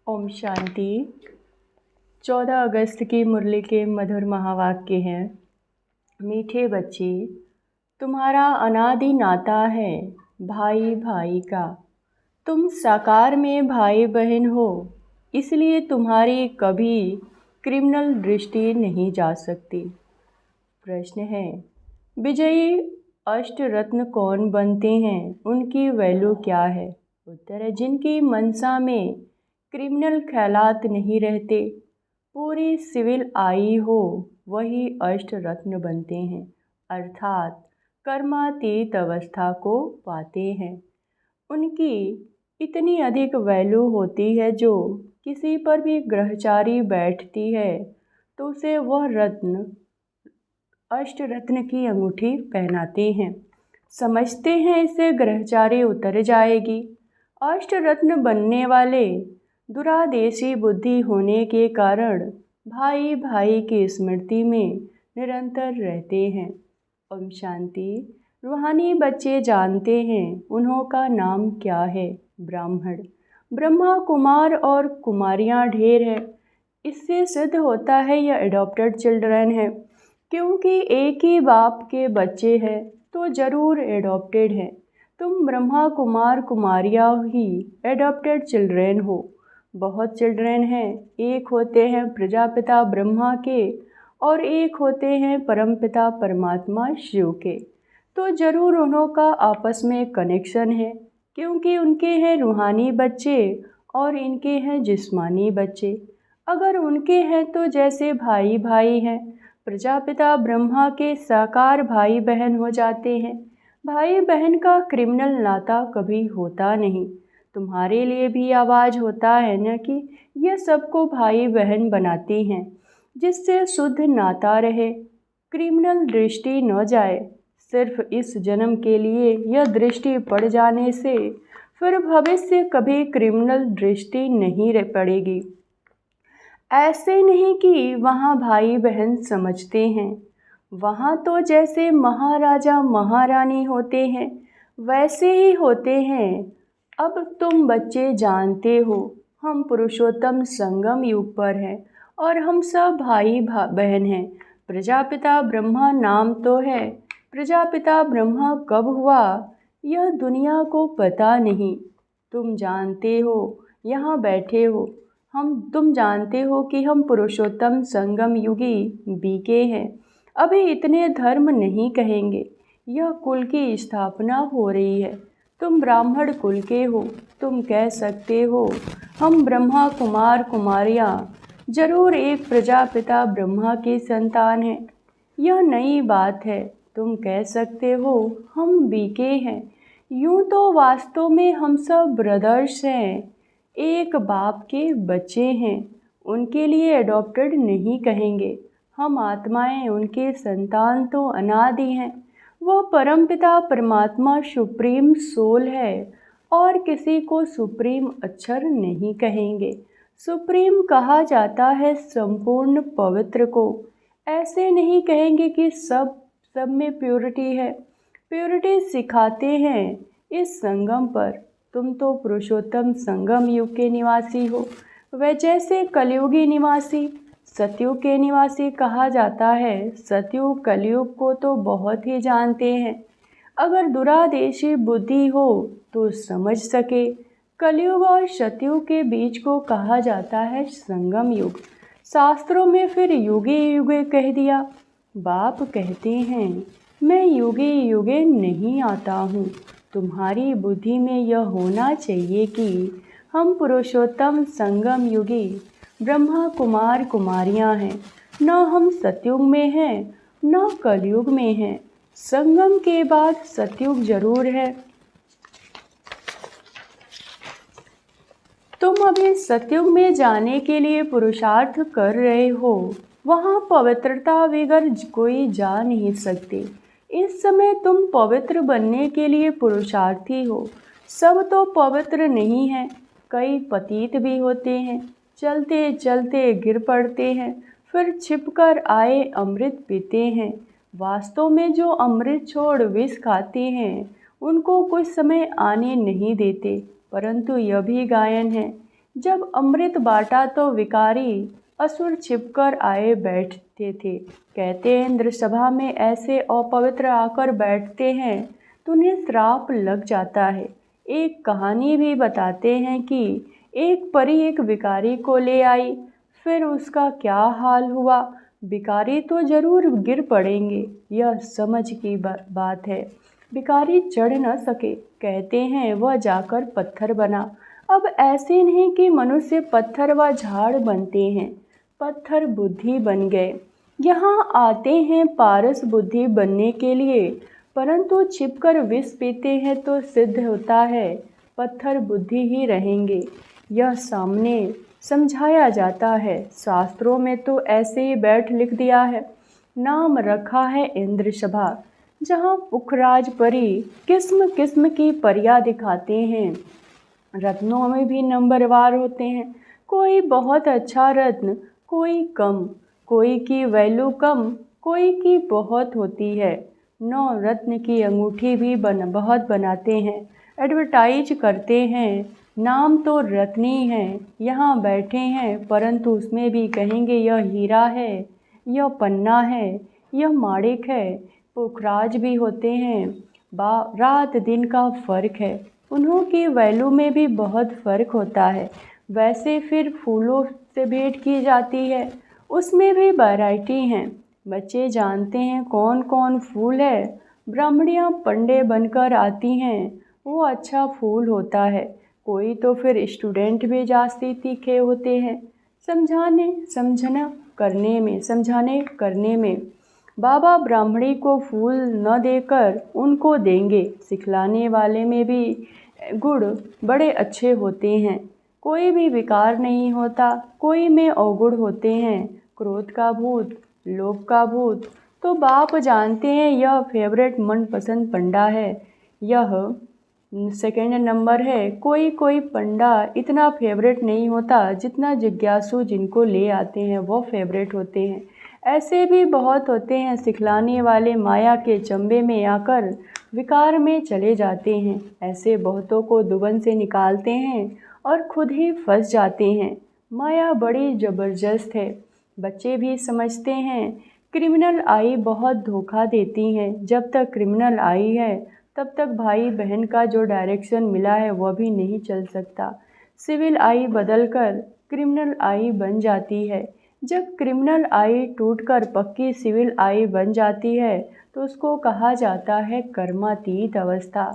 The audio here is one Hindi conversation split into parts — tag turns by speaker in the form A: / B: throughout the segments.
A: ओम शांति। 14 अगस्त की मुरली के मधुर महावाक्य हैं। मीठे बच्चे, तुम्हारा अनादि नाता है भाई भाई का। तुम साकार में भाई बहन हो, इसलिए तुम्हारी कभी क्रिमिनल दृष्टि नहीं जा सकती। प्रश्न है, विजयी अष्टरत्न कौन बनते हैं, उनकी वैल्यू क्या है? उत्तर है, जिनकी मनसा में क्रिमिनल ख्यालात नहीं रहते, पूरी सिविल आई हो, वही अष्टरत्न बनते हैं, अर्थात कर्मातीत अवस्था को पाते हैं। उनकी इतनी अधिक वैल्यू होती है, जो किसी पर भी ग्रहचारी बैठती है तो उसे वह रत्न अष्टरत्न की अंगूठी पहनाते हैं। समझते हैं इससे ग्रहचारी उतर जाएगी। अष्टरत्न बनने वाले दुरादेशी बुद्धि होने के कारण भाई भाई की स्मृति में निरंतर रहते हैं। ओम शांति। रूहानी बच्चे जानते हैं उन्हों का नाम क्या है? ब्राह्मण। ब्रह्मा कुमार और कुमारियाँ ढेर है। इससे सिद्ध होता है यह एडॉप्टेड चिल्ड्रन है, क्योंकि एक ही बाप के बच्चे हैं तो ज़रूर एडॉप्टेड हैं। तुम ब्रह्मा कुमार कुमारियाँ ही एडॉप्टेड चिल्ड्रन हो। बहुत चिल्ड्रन हैं, एक होते हैं प्रजापिता ब्रह्मा के और एक होते हैं परमपिता परमात्मा शिव के, तो ज़रूर उन्हों का आपस में कनेक्शन है, क्योंकि उनके हैं रूहानी बच्चे और इनके हैं जिस्मानी बच्चे। अगर उनके हैं तो जैसे भाई भाई हैं, प्रजापिता ब्रह्मा के साकार भाई बहन हो जाते हैं। भाई बहन का क्रिमिनल नाता कभी होता नहीं। तुम्हारे लिए भी आवाज़ होता है न कि यह सबको भाई बहन बनाती हैं, जिससे शुद्ध नाता रहे, क्रिमिनल दृष्टि न जाए। सिर्फ इस जन्म के लिए यह दृष्टि पड़ जाने से फिर भविष्य कभी क्रिमिनल दृष्टि नहीं पड़ेगी। ऐसे नहीं कि वहाँ भाई बहन समझते हैं, वहाँ तो जैसे महाराजा महारानी होते हैं वैसे ही होते हैं। अब तुम बच्चे जानते हो हम पुरुषोत्तम संगम युग पर हैं और हम सब भाई बहन हैं। प्रजापिता ब्रह्मा नाम तो है, प्रजापिता ब्रह्मा कब हुआ यह दुनिया को पता नहीं। तुम जानते हो, यहाँ बैठे हो, तुम जानते हो कि हम पुरुषोत्तम संगम युगी बीके हैं। अभी इतने धर्म नहीं कहेंगे, यह कुल की स्थापना हो रही है। तुम ब्राह्मण कुल के हो, तुम कह सकते हो हम ब्रह्मा कुमार कुमारियाँ जरूर एक प्रजापिता ब्रह्मा की संतान हैं। यह नई बात है। तुम कह सकते हो हम बीके हैं। यूँ तो वास्तव में हम सब ब्रदर्स हैं, एक बाप के बच्चे हैं। उनके लिए एडॉप्टेड नहीं कहेंगे, हम आत्माएं उनके संतान तो अनादि हैं। वो परमपिता परमात्मा सुप्रीम सोल है और किसी को सुप्रीम अक्षर नहीं कहेंगे। सुप्रीम कहा जाता है संपूर्ण पवित्र को। ऐसे नहीं कहेंगे कि सब में प्योरिटी है। प्योरिटी सिखाते हैं इस संगम पर। तुम तो पुरुषोत्तम संगम युग के निवासी हो, वह जैसे कलयुगी निवासी सतयुग के निवासी कहा जाता है। सतयुग कलयुग को तो बहुत ही जानते हैं। अगर दुरादेशी बुद्धि हो तो समझ सके, कलयुग और सतयुग के बीच को कहा जाता है संगम युग। शास्त्रों में फिर युगे युगे कह दिया। बाप कहते हैं मैं युगे युगे नहीं आता हूँ। तुम्हारी बुद्धि में यह होना चाहिए कि हम पुरुषोत्तम संगम युगी ब्रह्मा कुमार कुमारियाँ हैं। न हम सतयुग में हैं न कलयुग में हैं। संगम के बाद सतयुग जरूर है। तुम अभी सतयुग में जाने के लिए पुरुषार्थ कर रहे हो। वहाँ पवित्रता बगैर कोई जा नहीं सकते। इस समय तुम पवित्र बनने के लिए पुरुषार्थी हो। सब तो पवित्र नहीं हैं, कई पतित भी होते हैं, चलते चलते गिर पड़ते हैं, फिर छिपकर आए अमृत पीते हैं। वास्तव में जो अमृत छोड़ विष खाते हैं उनको कुछ समय आने नहीं देते, परंतु यह भी गायन है जब अमृत बांटा तो विकारी असुर छिपकर आए बैठते थे। कहते हैं इंद्र सभा में ऐसे अपवित्र आकर बैठते हैं तो उन्हें श्राप लग जाता है। एक कहानी भी बताते हैं कि एक परी एक भिखारी को ले आई, फिर उसका क्या हाल हुआ। भिखारी तो जरूर गिर पड़ेंगे, यह समझ की बात है। भिखारी चढ़ न सके, कहते हैं वह जाकर पत्थर बना। अब ऐसे नहीं कि मनुष्य पत्थर व झाड़ बनते हैं, पत्थर बुद्धि बन गए। यहाँ आते हैं पारस बुद्धि बनने के लिए, परंतु छिपकर विष पीते हैं तो सिद्ध होता है पत्थर बुद्धि ही रहेंगे। यह सामने समझाया जाता है। शास्त्रों में तो ऐसे ही बैठ लिख दिया है। नाम रखा है इंद्र सभा, जहाँ पुखराज परी किस्म किस्म की परियां दिखाते हैं। रत्नों में भी नंबरवार होते हैं। कोई बहुत अच्छा रत्न, कोई कम, कोई की वैल्यू कम, कोई की बहुत होती है। 9 रत्न की अंगूठी भी बहुत बनाते हैं, एडवर्टाइज करते हैं। नाम तो रत्नी है, यहाँ बैठे हैं, परंतु उसमें भी कहेंगे यह हीरा है, यह पन्ना है, यह माणिक है। पुखराज भी होते हैं। रात दिन का फ़र्क है, उन्हों की वैल्यू में भी बहुत फ़र्क होता है। वैसे फिर फूलों से भेंट की जाती है, उसमें भी वैरायटी हैं। बच्चे जानते हैं कौन कौन फूल है। ब्राह्मणियाँ पंडे बनकर आती हैं, वो अच्छा फूल होता है। कोई तो फिर स्टूडेंट भी जास्ती तीखे होते हैं, समझाने करने में। बाबा ब्राह्मणी को फूल न देकर उनको देंगे। सिखलाने वाले में भी गुण बड़े अच्छे होते हैं, कोई भी विकार नहीं होता। कोई में अवगुण होते हैं, क्रोध का भूत, लोभ का भूत। तो बाप जानते हैं यह फेवरेट मनपसंद पंडा है, यह सेकंड नंबर है। कोई कोई पंडा इतना फेवरेट नहीं होता जितना जिज्ञासु जिनको ले आते हैं वो फेवरेट होते हैं। ऐसे भी बहुत होते हैं, सिखलाने वाले माया के चंबे में आकर विकार में चले जाते हैं। ऐसे बहुतों को दुबन से निकालते हैं और खुद ही फंस जाते हैं। माया बड़ी ज़बरदस्त है, बच्चे भी समझते हैं। क्रिमिनल आई बहुत धोखा देती हैं। जब तक क्रिमिनल आई है तब तक भाई बहन का जो डायरेक्शन मिला है वह भी नहीं चल सकता। सिविल आई बदलकर क्रिमिनल आई बन जाती है। जब क्रिमिनल आई टूटकर पक्की सिविल आई बन जाती है तो उसको कहा जाता है कर्मातीत अवस्था।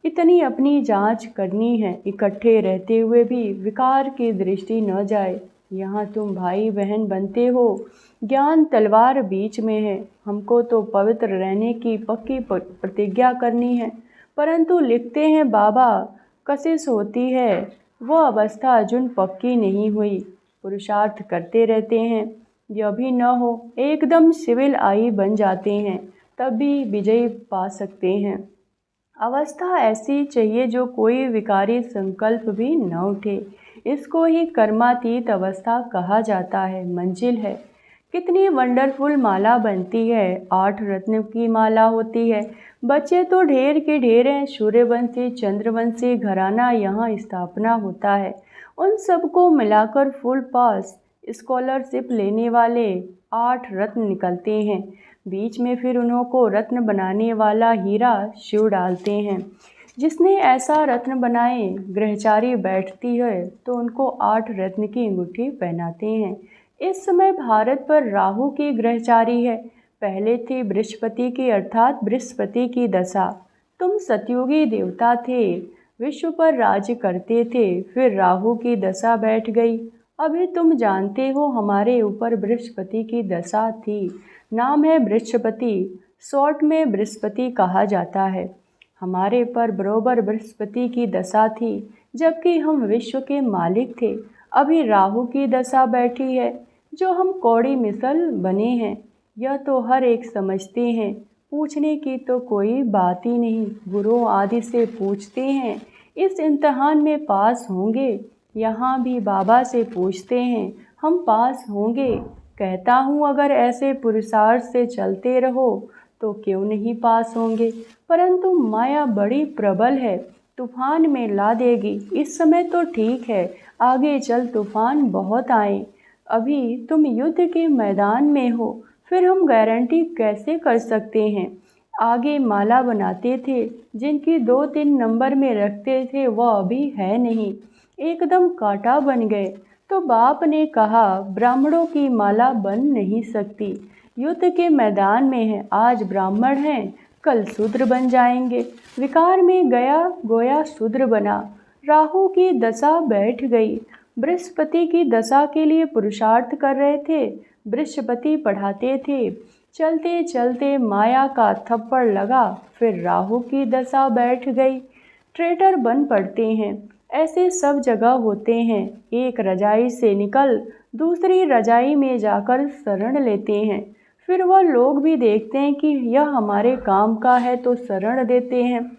A: इतनी अपनी जांच करनी है, इकट्ठे रहते हुए भी विकार की दृष्टि न जाए। यहाँ तुम भाई बहन बनते हो, ज्ञान तलवार बीच में है। हमको तो पवित्र रहने की पक्की प्रतिज्ञा करनी है, परंतु लिखते हैं बाबा कशिश होती है वह अवस्था जुन पक्की नहीं हुई। पुरुषार्थ करते रहते हैं, यह भी न हो एकदम सिविल आई बन जाते हैं, तब भी विजय पा सकते हैं। अवस्था ऐसी चाहिए जो कोई विकारी संकल्प भी न उठे। इसको ही कर्मातीत अवस्था कहा जाता है, मंजिल है। कितनी वंडरफुल माला बनती है, 8 रत्न की माला होती है। बच्चे तो ढेर के ढेर हैं, सूर्यवंशी चंद्रवंशी घराना यहाँ स्थापना होता है। उन सबको मिलाकर फुल पास स्कॉलरशिप लेने वाले 8 रत्न निकलते हैं। बीच में फिर उन्हों को रत्न बनाने वाला हीरा शिव डालते हैं। जिसने ऐसा रत्न बनाए ग्रहचारी बैठती है तो उनको 8 रत्न की अंगूठी पहनाते हैं। इस समय भारत पर राहु की ग्रहचारी है, पहले थी बृहस्पति की, अर्थात बृहस्पति की दशा। तुम सतयुगी देवता थे, विश्व पर राज्य करते थे, फिर राहु की दशा बैठ गई। अभी तुम जानते हो हमारे ऊपर बृहस्पति की दशा थी, नाम है बृहस्पति, शॉर्ट में बृहस्पति कहा जाता है। हमारे पर बरोबर बृहस्पति की दशा थी, जबकि हम विश्व के मालिक थे। अभी राहु की दशा बैठी है, जो हम कौड़ी मिसल बने हैं। यह तो हर एक समझते हैं, पूछने की तो कोई बात ही नहीं। गुरुओं आदि से पूछते हैं इस इम्तिहान में पास होंगे, यहाँ भी बाबा से पूछते हैं हम पास होंगे। कहता हूँ अगर ऐसे पुरुषार्थ से चलते रहो तो क्यों नहीं पास होंगे, परंतु माया बड़ी प्रबल है, तूफान में ला देगी। इस समय तो ठीक है, आगे चल तूफान बहुत आए। अभी तुम युद्ध के मैदान में हो, फिर हम गारंटी कैसे कर सकते हैं। आगे माला बनाते थे, जिनकी 2-3 नंबर में रखते थे वह अभी है नहीं, एकदम कांटा बन गए। तो बाप ने कहा, ब्राह्मणों की माला बन नहीं सकती, युद्ध के मैदान में है, आज ब्राह्मण हैं कल शूद्र बन जाएंगे। विकार में गया गोया शूद्र बना, राहु की दशा बैठ गई। बृहस्पति की दशा के लिए पुरुषार्थ कर रहे थे, बृहस्पति पढ़ाते थे। चलते चलते माया का थप्पड़ लगा, फिर राहु की दशा बैठ गई, ट्रेटर बन पड़ते हैं। ऐसे सब जगह होते हैं, एक रजाई से निकल दूसरी रजाई में जाकर शरण लेते हैं, फिर वह लोग भी देखते हैं कि यह हमारे काम का है तो शरण देते हैं।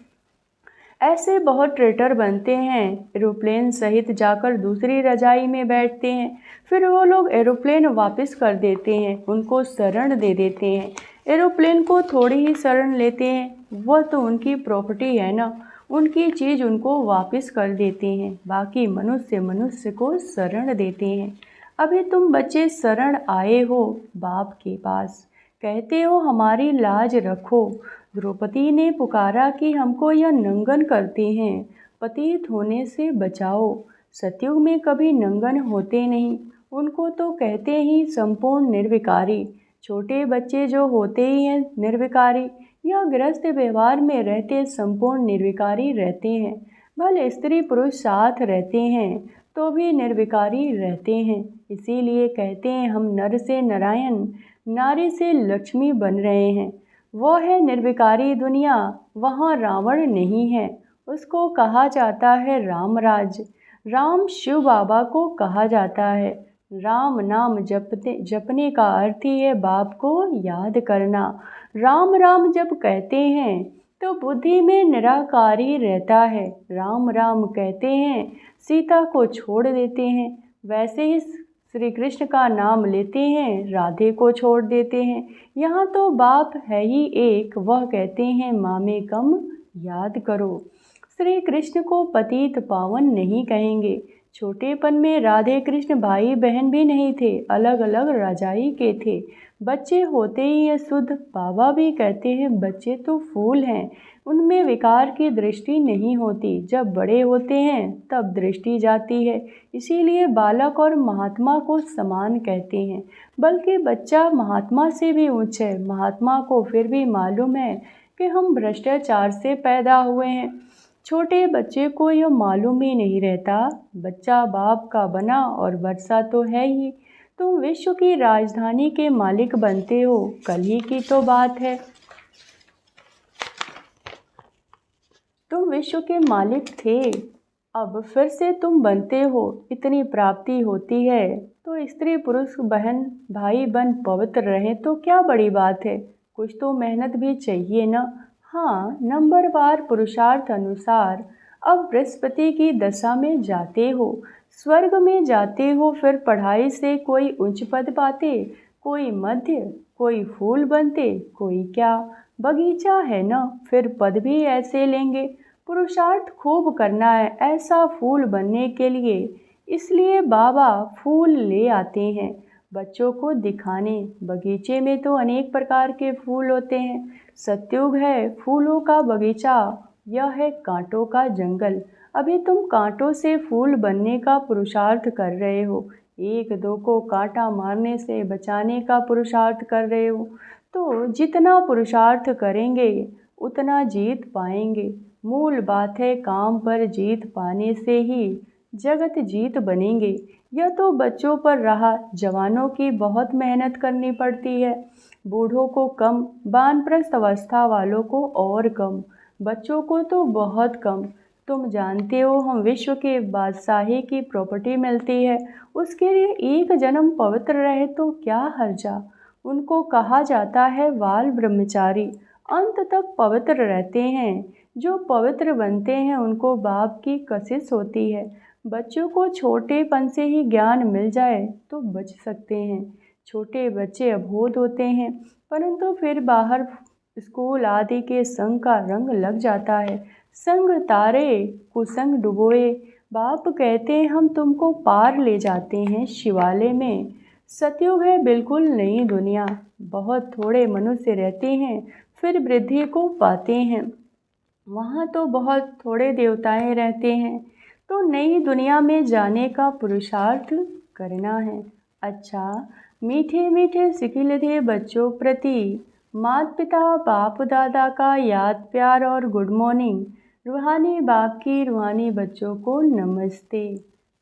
A: ऐसे बहुत ट्रेटर बनते हैं, एरोप्लेन सहित जाकर दूसरी रजाई में बैठते हैं, फिर वो लोग एरोप्लेन वापस कर देते हैं, उनको शरण दे देते हैं। एरोप्लेन को थोड़ी ही शरण लेते हैं, वह तो उनकी प्रॉपर्टी है ना, उनकी चीज़ उनको वापस कर देते हैं। बाकी मनुष्य को शरण देते हैं। अभी तुम बच्चे शरण आए हो बाप के पास, कहते हो हमारी लाज रखो। द्रौपदी ने पुकारा कि हमको यह नंगन करते हैं, पतित होने से बचाओ। सतयुग में कभी नंगन होते नहीं, उनको तो कहते ही संपूर्ण निर्विकारी। छोटे बच्चे जो होते ही हैं निर्विकारी, या गृहस्थ व्यवहार में रहते संपूर्ण निर्विकारी रहते हैं। भले स्त्री पुरुष साथ रहते हैं तो भी निर्विकारी रहते हैं। इसीलिए कहते हैं हम नर से नारायण, नारी से लक्ष्मी बन रहे हैं। वो है निर्विकारी दुनिया, वहाँ रावण नहीं है, उसको कहा जाता है रामराज। राम शिव बाबा को कहा जाता है। राम नाम जपने का अर्थ ही है बाप को याद करना। राम राम जब कहते हैं तो बुद्धि में निराकारी रहता है। राम राम कहते हैं सीता को छोड़ देते हैं, वैसे ही श्री कृष्ण का नाम लेते हैं राधे को छोड़ देते हैं। यहाँ तो बाप है ही एक, वह कहते हैं मामे कम याद करो। श्री कृष्ण को पतित पावन नहीं कहेंगे। छोटेपन में राधे कृष्ण भाई बहन भी नहीं थे, अलग अलग रजाई के थे। बच्चे होते ही ये शुद्ध, बाबा भी कहते हैं बच्चे तो फूल हैं, उनमें विकार की दृष्टि नहीं होती। जब बड़े होते हैं तब दृष्टि जाती है, इसीलिए बालक और महात्मा को समान कहते हैं। बल्कि बच्चा महात्मा से भी उच्च है। महात्मा को फिर भी मालूम है कि हम भ्रष्टाचार से पैदा हुए हैं, छोटे बच्चे को यह मालूम ही नहीं रहता। बच्चा बाप का बना और वर्षा तो है ही। तुम विश्व की राजधानी के मालिक बनते हो, कल ही की तो बात है। तुम विश्व के मालिक थे, अब फिर से तुम बनते हो। इतनी प्राप्ति होती है तो स्त्री पुरुष बहन भाई बन पवित्र रहें तो क्या बड़ी बात है। कुछ तो मेहनत भी चाहिए ना। हाँ, नंबरवार पुरुषार्थ अनुसार अब बृहस्पति की दशा में जाते हो, स्वर्ग में जाते हो। फिर पढ़ाई से कोई उच्च पद पाते, कोई मध्य, कोई फूल बनते, कोई क्या बगीचा है ना। फिर पद भी ऐसे लेंगे। पुरुषार्थ खूब करना है ऐसा फूल बनने के लिए, इसलिए बाबा फूल ले आते हैं बच्चों को दिखाने। बगीचे में तो अनेक प्रकार के फूल होते हैं। सतयुग है फूलों का बगीचा, यह है कांटों का जंगल। अभी तुम कांटों से फूल बनने का पुरुषार्थ कर रहे हो, एक दो को कांटा मारने से बचाने का पुरुषार्थ कर रहे हो। तो जितना पुरुषार्थ करेंगे उतना जीत पाएंगे। मूल बात है काम पर जीत पाने से ही जगत जीत बनेंगे। यह तो बच्चों पर रहा, जवानों की बहुत मेहनत करनी पड़ती है। बूढ़ों को कम, वानप्रस्थ अवस्था वालों को और कम, बच्चों को तो बहुत कम। तुम जानते हो हम विश्व के बादशाही की प्रॉपर्टी मिलती है, उसके लिए एक जन्म पवित्र रहे तो क्या हर्जा। उनको कहा जाता है बाल ब्रह्मचारी, अंत तक पवित्र रहते हैं। जो पवित्र बनते हैं उनको बाप की कशिश होती है। बच्चों को छोटेपन से ही ज्ञान मिल जाए तो बच सकते हैं। छोटे बच्चे अबोध होते हैं, परंतु फिर बाहर स्कूल आदि के संग का रंग लग जाता है। संग तारे कुसंग डुबोए, बाप कहते हैं हम तुमको पार ले जाते हैं शिवालय में। सतयुग है बिल्कुल नई दुनिया, बहुत थोड़े मनुष्य रहते हैं फिर वृद्धि को पाते हैं। वहाँ तो बहुत थोड़े देवताएं रहते हैं, तो नई दुनिया में जाने का पुरुषार्थ करना है। अच्छा, मीठे मीठे सिखिल थे बच्चों प्रति, माता पिता बाप दादा का याद प्यार और गुड मॉर्निंग। रूहानी बाप की रूहानी बच्चों को नमस्ते।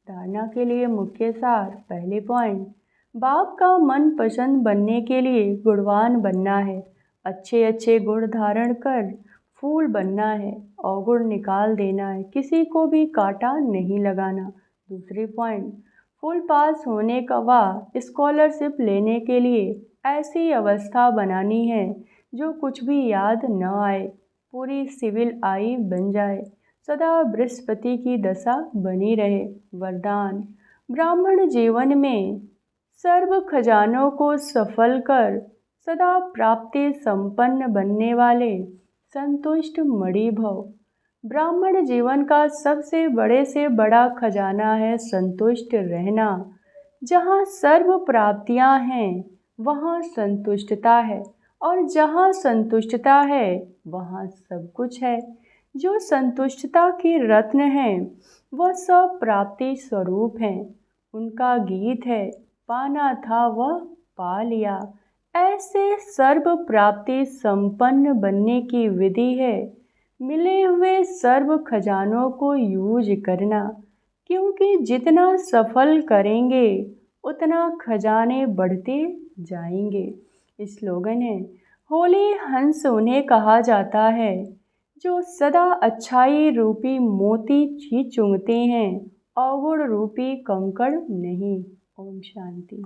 A: धारणा के लिए मुख्य सार। पहले पॉइंट, बाप का मन पसंद बनने के लिए गुणवान बनना है। अच्छे अच्छे गुण धारण कर फूल बनना है, अवगुण निकाल देना है, किसी को भी कांटा नहीं लगाना। दूसरी पॉइंट, फुल पास होने का व स्कॉलरशिप लेने के लिए ऐसी अवस्था बनानी है जो कुछ भी याद न आए, पूरी सिविल आई बन जाए, सदा बृहस्पति की दशा बनी रहे। वरदान, ब्राह्मण जीवन में सर्व खजानों को सफल कर सदा प्राप्ति संपन्न बनने वाले संतुष्ट मणि भव। ब्राह्मण जीवन का सबसे बड़े से बड़ा खजाना है संतुष्ट रहना। जहाँ सर्व प्राप्तियाँ हैं वहाँ संतुष्टता है, और जहाँ संतुष्टता है वहाँ सब कुछ है। जो संतुष्टता की रत्न हैं वह सब प्राप्ति स्वरूप हैं। उनका गीत है, पाना था वह पा लिया। ऐसे सर्व प्राप्ति संपन्न बनने की विधि है मिले हुए सर्व खजानों को यूज करना, क्योंकि जितना सफल करेंगे उतना खजाने बढ़ते जाएंगे। स्लोगन है, होली हंस उन्हें कहा जाता है जो सदा अच्छाई रूपी मोती ही चुंगते हैं, अवगुण रूपी कंकड़ नहीं। ओम शांति।